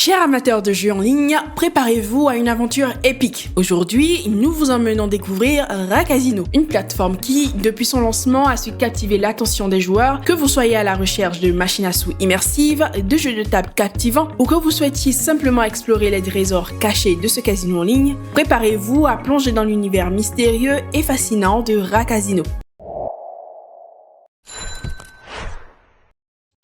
Chers amateurs de jeux en ligne, préparez-vous à une aventure épique. Aujourd'hui, nous vous emmenons découvrir Ra-Casino, une plateforme qui, depuis son lancement, a su captiver l'attention des joueurs, que vous soyez à la recherche de machines à sous immersives, de jeux de table captivants ou que vous souhaitiez simplement explorer les trésors cachés de ce casino en ligne, préparez-vous à plonger dans l'univers mystérieux et fascinant de Ra-Casino.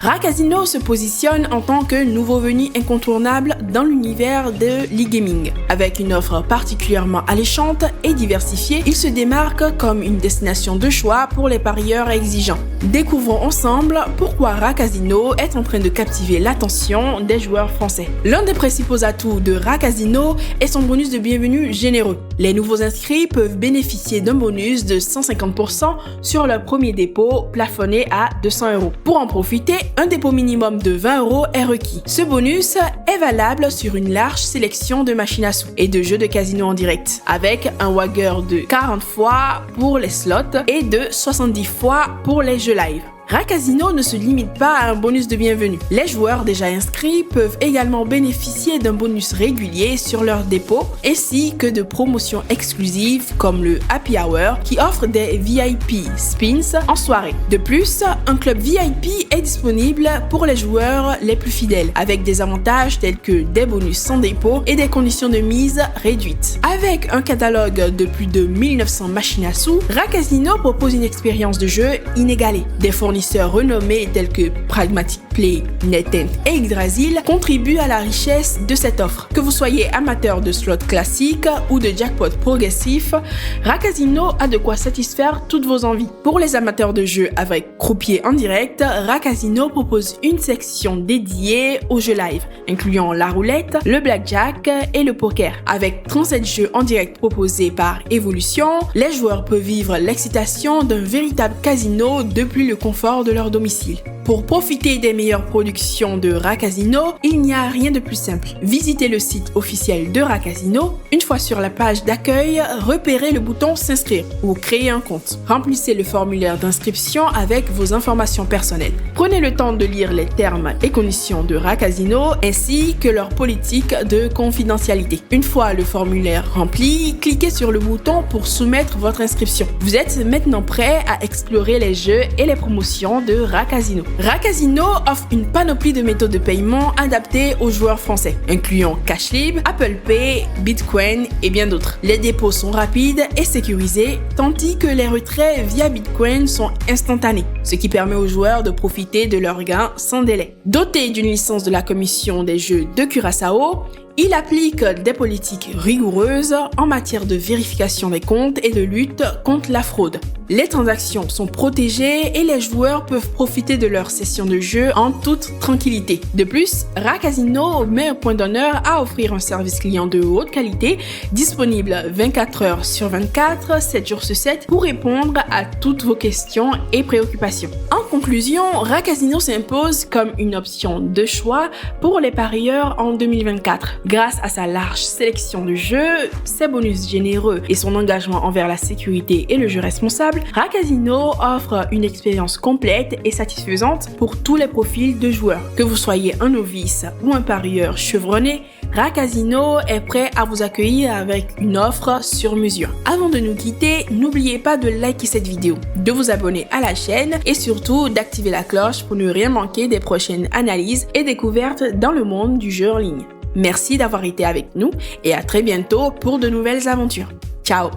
Ra-Casino se positionne en tant que nouveau venu incontournable dans l'univers de l'e-gaming. Avec une offre particulièrement alléchante et diversifiée, il se démarque comme une destination de choix pour les parieurs exigeants. Découvrons ensemble pourquoi Ra-Casino est en train de captiver l'attention des joueurs français. L'un des principaux atouts de Ra-Casino est son bonus de bienvenue généreux. Les nouveaux inscrits peuvent bénéficier d'un bonus de 150% sur leur premier dépôt plafonné à 200 €. Pour en profiter, un dépôt minimum de 20 € est requis. Ce bonus est valable sur une large sélection de machines à sous et de jeux de casino en direct, avec un wager de 40 fois pour les slots et de 70 fois pour les jeux live. Ra-Casino ne se limite pas à un bonus de bienvenue. Les joueurs déjà inscrits peuvent également bénéficier d'un bonus régulier sur leur dépôt, ainsi que de promotions exclusives comme le Happy Hour qui offre des VIP spins en soirée. De plus, un club VIP est disponible pour les joueurs les plus fidèles, avec des avantages tels que des bonus sans dépôt et des conditions de mise réduites. Avec un catalogue de plus de 1900 machines à sous, Ra-Casino propose une expérience de jeu inégalée. Des fournisseurs renommés tels que Pragmatic Play, NetEnt et Yggdrasil contribuent à la richesse de cette offre. Que vous soyez amateur de slots classiques ou de jackpot progressif, Ra-Casino a de quoi satisfaire toutes vos envies. Pour les amateurs de jeux avec croupier en direct, Ra-Casino propose une section dédiée aux jeux live, incluant la roulette, le blackjack et le poker. Avec 37 jeux en direct proposés par Evolution, les joueurs peuvent vivre l'excitation d'un véritable casino depuis le confort de leur domicile. Pour profiter des meilleures productions de Ra-Casino, il n'y a rien de plus simple. Visitez le site officiel de Ra-Casino. Une fois sur la page d'accueil, repérez le bouton s'inscrire ou créer un compte. Remplissez le formulaire d'inscription avec vos informations personnelles. Prenez le temps de lire les termes et conditions de Ra-Casino ainsi que leur politique de confidentialité. Une fois le formulaire rempli, cliquez sur le bouton pour soumettre votre inscription. Vous êtes maintenant prêt à explorer les jeux et les promotions de Ra-Casino. Ra-Casino offre une panoplie de méthodes de paiement adaptées aux joueurs français, incluant Cashlib, Apple Pay, Bitcoin et bien d'autres. Les dépôts sont rapides et sécurisés, tandis que les retraits via Bitcoin sont instantanés, ce qui permet aux joueurs de profiter de leurs gains sans délai. Doté d'une licence de la Commission des jeux de Curaçao, il applique des politiques rigoureuses en matière de vérification des comptes et de lutte contre la fraude. Les transactions sont protégées et les joueurs peuvent profiter de leur session de jeu en toute tranquillité. De plus, Ra-Casino met un point d'honneur à offrir un service client de haute qualité, disponible 24 heures sur 24, 7 jours sur 7, pour répondre à toutes vos questions et préoccupations. En conclusion, Ra-Casino s'impose comme une option de choix pour les parieurs en 2024. Grâce à sa large sélection de jeux, ses bonus généreux et son engagement envers la sécurité et le jeu responsable, Ra-Casino offre une expérience complète et satisfaisante pour tous les profils de joueurs. Que vous soyez un novice ou un parieur chevronné, Ra-Casino est prêt à vous accueillir avec une offre sur mesure. Avant de nous quitter, n'oubliez pas de liker cette vidéo, de vous abonner à la chaîne et surtout d'activer la cloche pour ne rien manquer des prochaines analyses et découvertes dans le monde du jeu en ligne. Merci d'avoir été avec nous et à très bientôt pour de nouvelles aventures. Ciao!